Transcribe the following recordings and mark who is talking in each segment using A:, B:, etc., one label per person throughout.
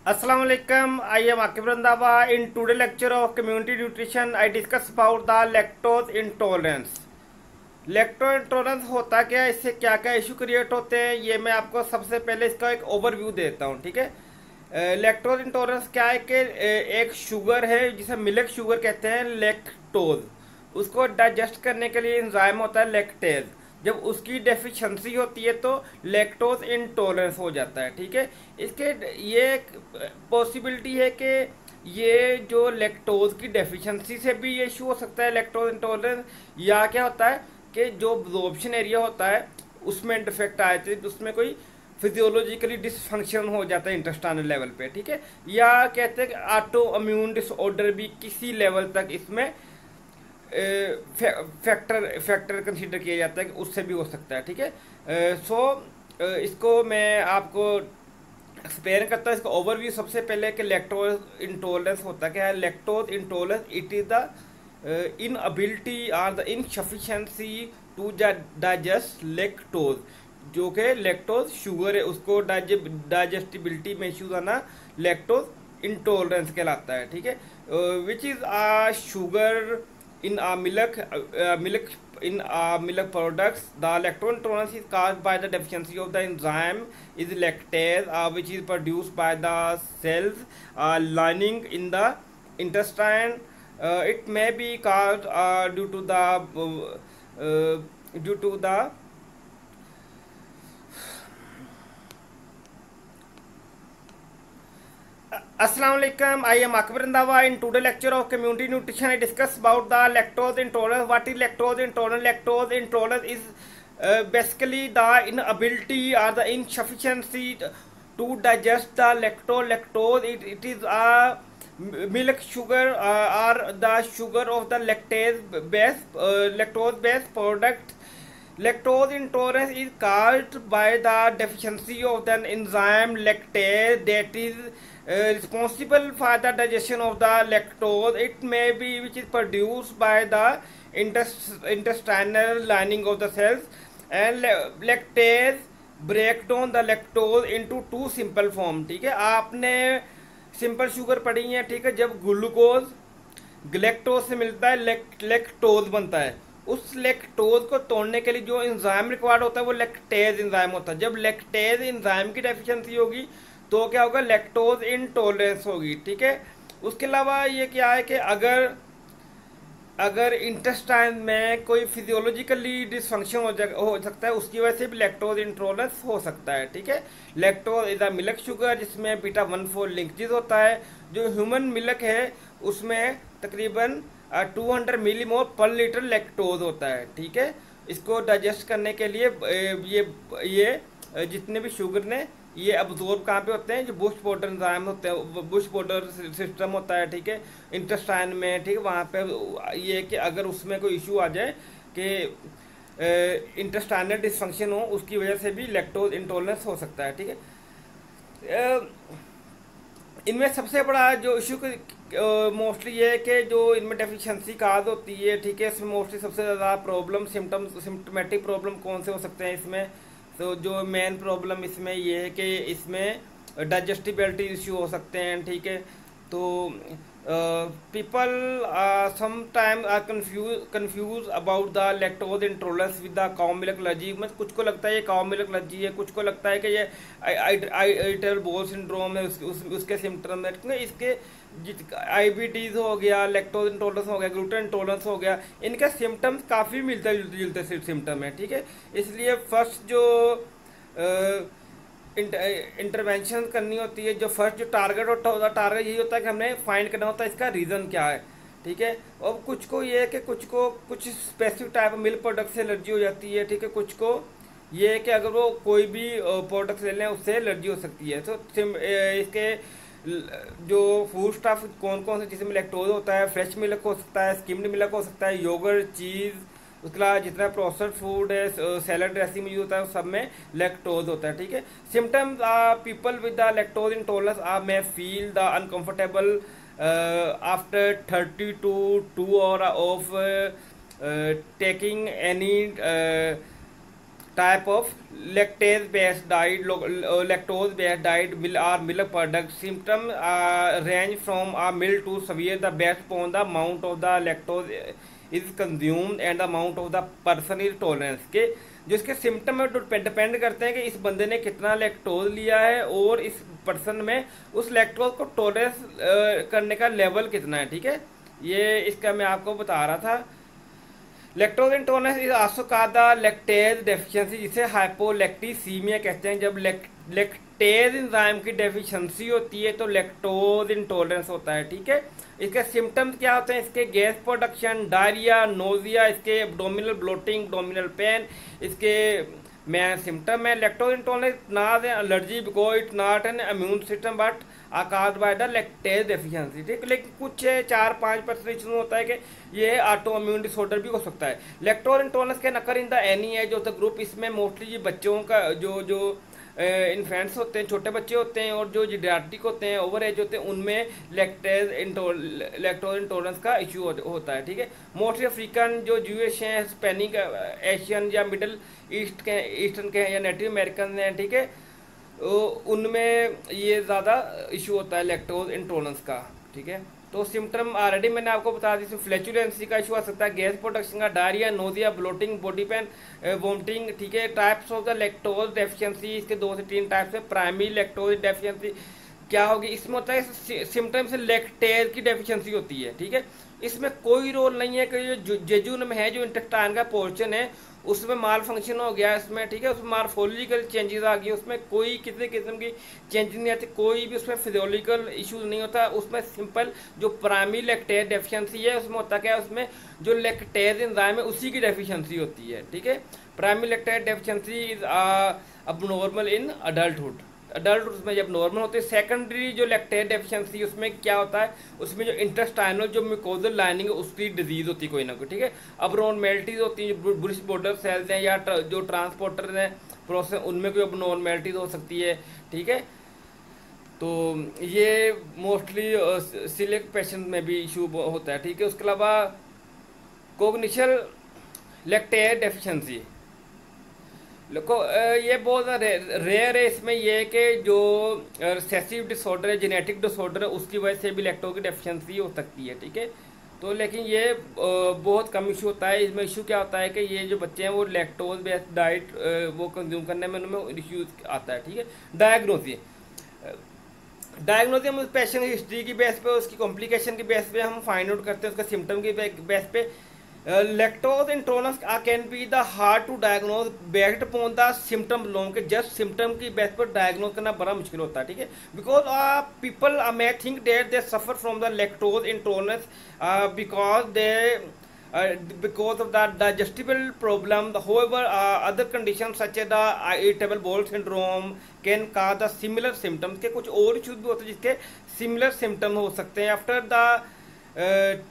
A: Assalamu alaikum. I am Akib Randhawa. In today's lecture of community nutrition, I discuss about the lactose intolerance. Lactose intolerance होता क्या है, इससे क्या क्या issue create होते हैं, ये मैं आपको सबसे पहले इसका एक ओवरव्यू देता हूँ। ठीक है, लैक्टोज इंटॉलरेंस क्या है कि एक शुगर है जिसे मिल्क शुगर कहते हैं, लैक्टोज। उसको डाइजेस्ट करने के लिए एंजाइम होता है लैक्टेज। जब उसकी डेफिशिएंसी होती है तो लैक्टोज इंटॉलरेंस हो जाता है। ठीक है, इसके ये पॉसिबिलिटी है कि ये जो लैक्टोज की डेफिशिएंसी से भी ये इशू हो सकता है, लैक्टोज इंटॉलरेंस। या क्या होता है कि जो एब्जॉर्प्शन एरिया होता है उसमें डिफेक्ट आए थे, उसमें कोई फिजियोलॉजिकली डिसफंक्शन हो जाता है इंटेस्टाइनल लेवल पे। ठीक है, या कहते हैं कि ऑटो इम्यून डिसऑर्डर भी किसी लेवल तक इसमें फैक्टर कंसीडर किया जाता है कि उससे भी हो सकता है। ठीक है, इसको मैं आपको एक्सप्लेन करता हूँ, इसका ओवरव्यू सबसे पहले कि लैक्टोज इंटॉलरेंस होता क्या है। Lactose intolerance it is the inability और the insufficiency to digest lactose. जो कि लैक्टोज शुगर है, उसको डाइजेस्टिबिलिटी में इश्यूज आना लैक्टोज इंटॉलरेंस कहलाता है। ठीक है, which is a sugar in milk products. The lactose intolerance is caused by the deficiency of the enzyme is lactase, which is produced by the cells lining in the intestine. It may be caused due to the Assalamu alaikum. I am Akbar Randhawa. In today's lecture of community nutrition, I discuss about the lactose intolerance. What is lactose intolerance? Lactose intolerance is basically the inability or the insufficiency to digest the lactose. Lactose it is a milk sugar or the sugar of the lactose based product. Lactose intolerance is caused by the deficiency of the enzyme lactase that is responsible for the digestion of the lactose. It may be which is produced by the intestinal lining of the cells, and lactase break down the lactose into two simple form. ठीक है, आपने simple sugar पढ़ी है। ठीक है, जब glucose galactose से मिलता है लैक्टोज बनता है। उस लैक्टोज को तोड़ने के लिए जो एंजाइम रिक्वायर्ड होता है वो लैक्टेज एंजाइम होता है। जब लैक्टेज एंजाइम की डेफिशिएंसी होगी तो क्या होगा, लैक्टोज इनटॉलरेंस होगी। ठीक है, उसके अलावा ये क्या है कि अगर इंटेस्टाइन में कोई फिजियोलॉजिकली डिसफंक्शन हो सकता है, उसकी वजह से भी लैक्टोज इंटॉलरेंस हो सकता है। ठीक है, lactose is a milk sugar जिसमें बीटा 1,4 लिंकेज होता है। जो ह्यूमन मिल्क है उसमें तकरीबन 200 मिलीमोल पर लीटर लैक्टोज होता है। ठीक है, इसको डाइजेस्ट करने के लिए ये जितने भी शुगर ने ये अब्जॉर्ब कहाँ पे होते हैं, जो बुश बॉर्डर एंजाइम होते हैं, बुश बॉर्डर सिस्टम होता है। ठीक है, इंटेस्टाइन में। ठीक है, वहाँ पे ये कि अगर उसमें कोई इशू आ जाए कि इंटेस्टाइनल डिसफंक्शन हो, उसकी वजह से भी लैक्टोज इंटॉलरेंस हो सकता है। ठीक है, इनमें सबसे बड़ा जो इशू मोस्टली ये है कि जो इनमें डेफिशिएंसी काज होती है। ठीक है, इसमें मोस्टली सबसे ज़्यादा प्रॉब्लम सिम्टमेटिक प्रॉब्लम कौन से हो सकते हैं इसमें। तो जो मेन प्रॉब्लम इसमें ये है कि इसमें डाइजेस्टिबिलिटी इश्यू हो सकते हैं। ठीक है, तो people sometime are confuse about the lactose intolerance with the cow milk allergy. मतलब कुछ को लगता है ये काउ मिल्क एलर्जी है, कुछ को लगता है कि ये इरिटेबल बाउल सिंड्रोम है, उसके सिम्टम है। इसके IBDs हो गया, लैक्टोज इंटॉलरेंस हो गया, ग्लूटेन इंटॉलरेंस हो गया, इनके सिम्टम्स काफ़ी मिलते जुलते सिम्टम है। ठीक है, इसलिए फर्स्ट जो इंटरवेंशन करनी होती है, जो फर्स्ट जो टारगेट होता है टारगेट यही होता है कि हमने फाइंड करना होता है इसका रीज़न क्या है। ठीक है, और कुछ को ये है कि कुछ specific type of milk product से एलर्जी हो जाती है। ठीक है, कुछ को ये है कि अगर वो कोई भी प्रोडक्ट ले लें उससे एलर्जी हो सकती है। तो इसके जो फूड स्टफ कौन कौन से जिसमें लैक्टोज होता है, फ्रेश मिल्क हो सकता है, स्किम्ड मिल्क हो सकता है, योगर्ट, चीज़, उसके अलावा जितना प्रोसेस्ड फूड है, सैलड ड्रेसिंग में यूज होता है, सब में लैक्टोज होता है। ठीक है, symptoms people with the lactose intolerance may feel the uncomfortable after 30 to 2 hours of taking any type of lactase based diet, lactose based diet or milk products. Symptoms range from a mild to severe. The best upon the amount of the lactose is consumed and the amount of the person is tolerance के जो इसके symptom है depend करते हैं कि इस बंदे ने कितना लैक्टोज लिया है और इस पर्सन में उस लैक्टोज को टॉलरेंस करने का लेवल कितना है, ठीक है। ये इसका मैं आपको बता रहा था। Lactose intolerance is also called the lactase deficiency, जिसे हाइपोलैक्टिसीमिया कहते हैं। जब लैक्टेज एंजाइम की डेफिशिएंसी होती है तो लैक्टोज इंटॉलरेंस होता है, ठीक है। इसके सिम्टम्स क्या होते हैं? इसके गैस प्रोडक्शन, डायरिया, नोजिया, इसके एब्डोमिनल ब्लोटिंग, एब्डोमिनल पेन इसके मेन सिम्टम है। Lactose intolerance not an allergy because it not an immune system but are caused by the lactase deficiency, ठीक। लेकिन कुछ 4-5% इशू होता है कि ये ऑटो इम्यून डिसऑर्डर भी हो सकता है। Lactose intolerance can occur in the any as of the group. इसमें मोस्टली बच्चों का जो इन्फेंट्स होते हैं, छोटे बच्चे होते हैं और जो जीडियाट्रिक होते हैं, ओवर एज होते हैं, उनमें लैक्टोज इंटॉलरेंस का इशू होता है, ठीक है। मोस्टली अफ्रीकन जो जूश हैं, हिस्पैनिक, एशियन या मिडल ईस्टर्न के हैं या नेटिव अमेरिकन हैं, ठीक है, उनमें ये ज़्यादा इशू होता है लैक्टोज इंटॉलरेंस का, ठीक है। तो सिम्टम ऑलरेडी मैंने आपको बता दी, फ्लैचुलेंसी का इशू आ सकता है, गैस प्रोडक्शन का, diarrhoea, nausea, bloating, body pain, vomiting, ठीक है। Types of the lactose deficiency, इसके 2 से 3 टाइप्स है। प्राइमरी लैक्टोज डेफिशिएंसी क्या होगी? इसमें होता है सिम्टम से लैक्टेज की डेफिशिएंसी होती है, ठीक है। इसमें कोई रोल नहीं है कि जो जेजुन में है, जो इंटेस्टाइन का पोर्शन है, उसमें माल फंक्शन हो गया इसमें, ठीक है, उसमें मार्फोलॉजिकल चेंजेस आ गई, उसमें कोई किसी किस्म की चेंजेस नहीं आती, कोई भी उसमें फिजियोलॉजिकल इश्यूज नहीं होता। उसमें सिंपल जो प्राइमरी लैक्टेज डेफिशिएंसी है उसमें होता क्या है, उसमें जो लैक्टेज एंजाइम है उसी की डेफिशिएंसी होती है, ठीक है। Primary lactase deficiency is abnormal in adulthood में जब नॉर्मल होते हैं। सेकेंडरी जो लैक्टेज डेफिशिएंसी उसमें क्या होता है, उसमें जो इंटेस्टाइनल जो म्यूकोजल लाइनिंग है उसकी डिजीज होती है कोई ना कोई, ठीक है। अबनॉर्मैलिटीज होती है, जो ब्रिश बॉर्डर सेल्स हैं या जो ट्रांसपोर्टर हैं प्रोसेस, उनमें कोई अबनॉर्मैलिटीज हो सकती है, ठीक है। तो ये मोस्टली सिलेक्ट पेशेंट में भी इशू होता है, ठीक है। उसके अलावा कोग्निशन लैक्टेज डेफिशिएंसी ये बहुत रेयर है। इसमें ये है कि जो रिसेसिव डिसऑर्डर है, जेनेटिक डिसऑर्डर है, उसकी वजह से भी लैक्टोज की डेफिशिएंसी हो सकती है, ठीक है। तो लेकिन ये बहुत कम इशू होता है। इसमें इशू क्या होता है कि ये जो बच्चे हैं वो लैक्टोज बेस्ड डाइट वो कंज्यूम करने में उनमें इशू आता है, ठीक है। डायग्नोसिस हम पेशेंट हिस्ट्री की बेस पे, उसकी कॉम्प्लिकेशन की बेस पे हम फाइंड आउट करते हैं, उसका सिम्टम की बेस पे। Lactose intolerance can be the hard to diagnose based upon the symptom alone के जस्ट सिम्टम की बेस पर डायग्नोज करना बड़ा मुश्किल होता है, ठीक है। Because people may think that they suffer from the lactose intolerance because of the digestible problem. However, other conditions such as the irritable bowel syndrome can cause the similar symptoms के कुछ और इश्यूज भी होते हैं जिसके similar symptom हो सकते हैं। After the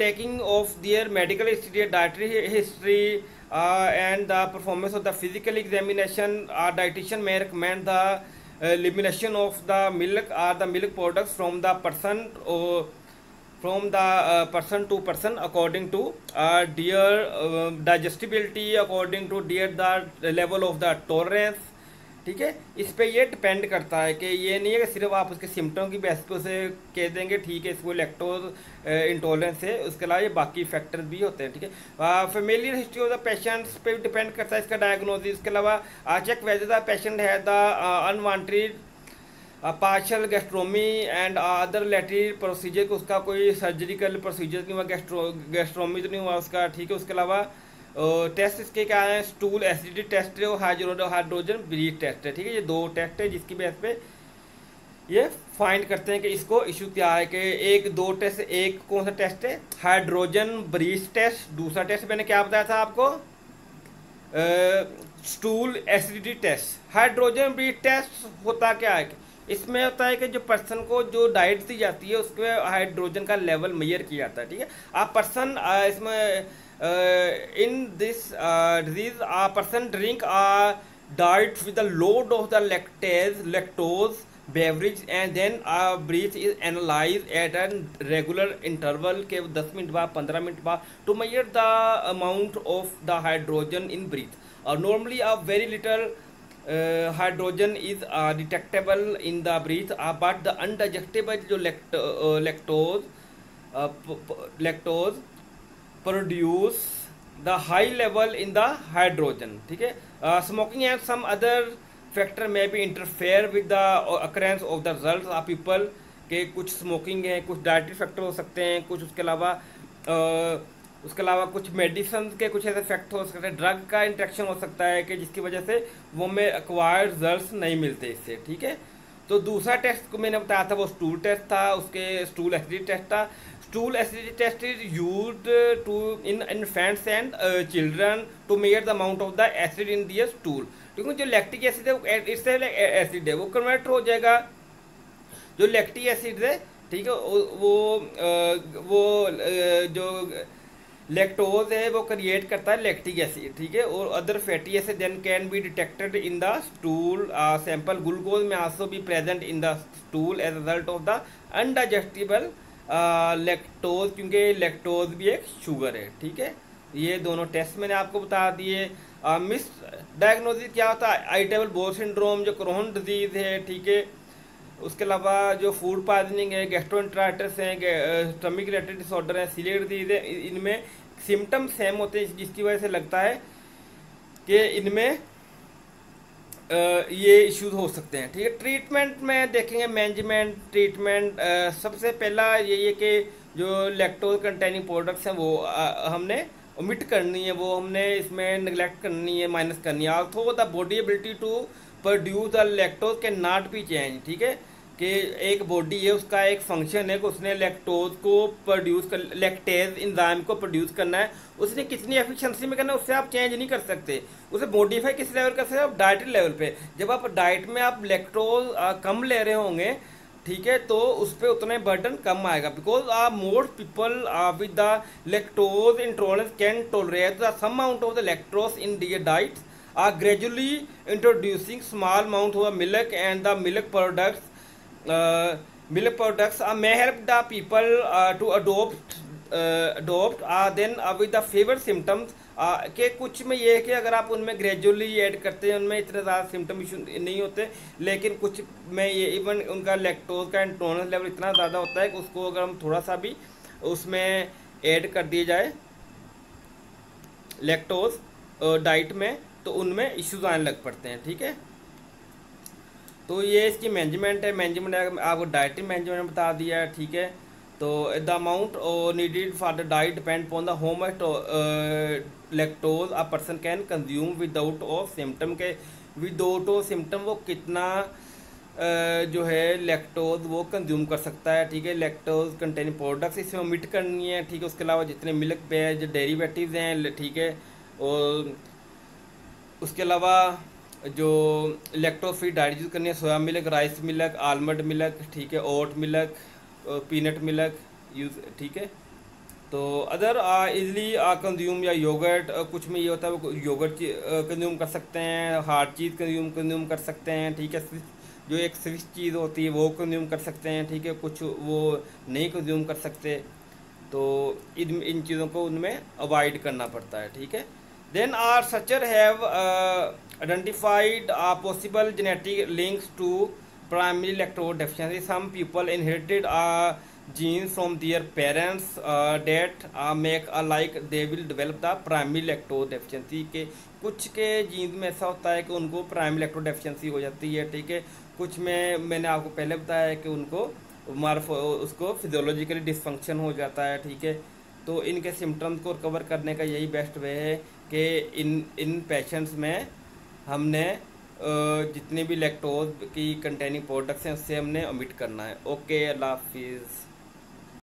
A: taking of their medical history, dietary history, and the performance of the physical examination, dietitian may recommend the elimination of the milk or the milk products from the person or from the person to person according to their digestibility, according to their the level of the tolerance, ठीक है। इस पे ये depend करता है कि ये नहीं है कि सिर्फ आप उसके सिम्टम की बेस पे उसे कह देंगे ठीक है इसको लैक्टोज इंटॉलरेंस है, उसके अलावा ये बाकी फैक्टर्स भी होते हैं, ठीक है। Familiar history of the patients पे डिपेंड करता है इसका डायग्नोसिस। इसके अलावा चेक वेदर द पेशेंट है the unwanted partial gastrectomy and other related procedure, को उसका कोई सर्जरिकल प्रोसीजर नहीं हुआ, गैस्ट्रोमी तो नहीं हुआ उसका, ठीक है। उसके अलावा टेस्ट इसके क्या है, स्टूल एसिडिटी टेस्ट है और हाइड्रोजन ब्रीथ टेस्ट है, ठीक है। ये 2 टेस्ट है जिसकी बेस पे ये फाइंड करते हैं कि इसको इशू क्या है। कि 1-2 टेस्ट, एक कौन सा टेस्ट है, हाइड्रोजन ब्रीथ टेस्ट, दूसरा टेस्ट मैंने क्या बताया था आपको, stool acidity test. Hydrogen breath test होता क्या है, इसमें होता है कि जो पर्सन को जो डाइट दी जाती है उसके हाइड्रोजन का लेवल मेजर किया जाता है, ठीक है। आप पर्सन इसमें in this disease a person drink a diet with a load of the lactose beverage and then a breath is analyzed at a regular interval के 10 मिनट बाद 15 मिनट बाद to measure the amount of the hydrogen in breath। Normally very little hydrogen is detectable in the breath, but the undigestible जो lactose produce the high level in the hydrogen, ठीक है। Smoking and some other factor may भी interfere with the occurrence of the result of people के कुछ smoking है, कुछ dietary factor हो सकते हैं, कुछ उसके अलावा कुछ मेडिसिन के कुछ ऐसे फैक्टर हो सकते हैं, ड्रग का इंट्रैक्शन हो सकता है कि जिसकी वजह से वो में एक्वायर्ड रिजल्ट नहीं मिलते इससे, ठीक है। तो दूसरा टेस्ट को मैंने बताया था वो स्टूल टेस्ट था, उसके स्टूल एसिडिटी टेस्ट था। Stool acidity test is used to in infants and children to measure the amount of the acid in their stool, क्योंकि जो लैक्टिक एसिड है इससे एसिड है वो कन्वर्ट हो जाएगा, जो लैक्टिक एसिड है, ठीक है, वो जो लैक्टोज है वो क्रिएट करता है लैक्टिक एसिड, ठीक है, और other fatty acid then can be detected in the stool sample. Glucose may also be present in the stool as result of the undigestible lactose, क्योंकि लैक्टोज भी एक शुगर है, ठीक है। ये दोनों टेस्ट मैंने आपको बता दिए। मिस डायग्नोसिस क्या होता है, इरिटेबल बाउल सिंड्रोम जो क्रोहन डिजीज है, ठीक है, उसके अलावा जो फूड पॉइजनिंग है, गैस्ट्रोएंटेराइटिस है, स्टमक रिलेटेड डिसऑर्डर है, सीलिएक डिजीज है, इनमें सिम्टम्स सेम होते हैं, जिसकी वजह से लगता है कि इनमें ये इश्यूज हो सकते हैं, ठीक है। ट्रीटमेंट में देखेंगे, मैनेजमेंट ट्रीटमेंट सबसे पहला यही है कि जो लैक्टोज कंटेनिंग प्रोडक्ट्स हैं वो हमने ओमिट करनी है, वो हमने इसमें निगलेक्ट करनी है, माइनस करनी है। Also the body ability to produce the lactose can not be change, ठीक है, कि एक बॉडी है उसका एक फंक्शन है कि उसने लैक्टोज को प्रोड्यूस कर, लैक्टेज एंजाइम को प्रोड्यूस करना है, उसने कितनी एफिशिएंसी में करना है उससे आप चेंज नहीं कर सकते, उसे मॉडिफाई किस लेवल कर सकते हैं आप, डाइटरी लेवल पे। जब आप डाइट में आप लैक्टोज कम ले रहे होंगे, ठीक है, तो उस पर उतना बर्डन कम आएगा, because most people with the lactose intolerance can tolerate the some amount of the lactose in their diet are gradually introducing small amount of milk and the milk products may help the people to adopt then with the fever symptoms के कुछ में ये है कि अगर आप उनमें gradually add करते हैं उनमें इतने ज़्यादा सिम्टम इशू नहीं होते, लेकिन कुछ में ये इवन उनका लैक्टोज का इंटॉलरेंस लेवल इतना ज़्यादा होता है कि उसको अगर हम थोड़ा सा भी उसमें ऐड कर दिया जाए लैक्टोज डाइट में तो उनमें इश्यूज आने लग पड़ते हैं, ठीक है। तो ये इसकी मैनेजमेंट है, मैनेजमेंट आपको डाइटरी मैनेजमेंट बता दिया है, ठीक है। तो the amount needed for the diet depend upon the how much lactose a person can consume without of symptom, के विदाउट ऑफ सिम्टम वो कितना जो है लैक्टोज वो कंज्यूम कर सकता है, ठीक है। लैक्टोज कंटेनिंग प्रोडक्ट्स इसमें ओमिट करनी है, ठीक है। उसके अलावा जितने मिल्क बेस्ड डेरिवेटिव्स हैं, ठीक है, और उसके अलावा जो लैक्टोज फ्री डाइट यूज़ करनी है, soya milk, rice milk, almond milk, ठीक है, oat milk, peanut milk use, ठीक है। तो अदर इजली कंज्यूम या योगर्ट, कुछ में ये होता है वो योगर्ट कंज्यूम कर सकते हैं, हार्ड चीज़ कंज्यूम कर सकते हैं, ठीक है। जो एक स्विच चीज़ होती है वो कंज्यूम कर सकते हैं, ठीक है, कुछ वो नहीं कंज्यूम कर सकते, तो इन चीज़ों को उनमें अवॉइड करना पड़ता है, ठीक है। Then our researcher have identified possible genetic links to primary lactose deficiency. Some people inherited genes from their parents that make like they will develop the primary lactose deficiency. के कुछ के जीन्स में ऐसा होता है कि उनको प्राइमरी लैक्टोज डेफिशिएंसी हो जाती है, ठीक है। कुछ में मैंने आपको पहले बताया है कि उनको उसको फिजियोलॉजिकली डिसफंक्शन हो जाता है, ठीक है। तो इनके सिम्टम्स को रिकवर करने का यही बेस्ट वे है कि इन पेशेंट्स में हमने जितने भी लैक्टोज की कंटेनिंग प्रोडक्ट्स हैं उससे हमने ओमिट करना है। ओके, अल्लाह हाफिज़।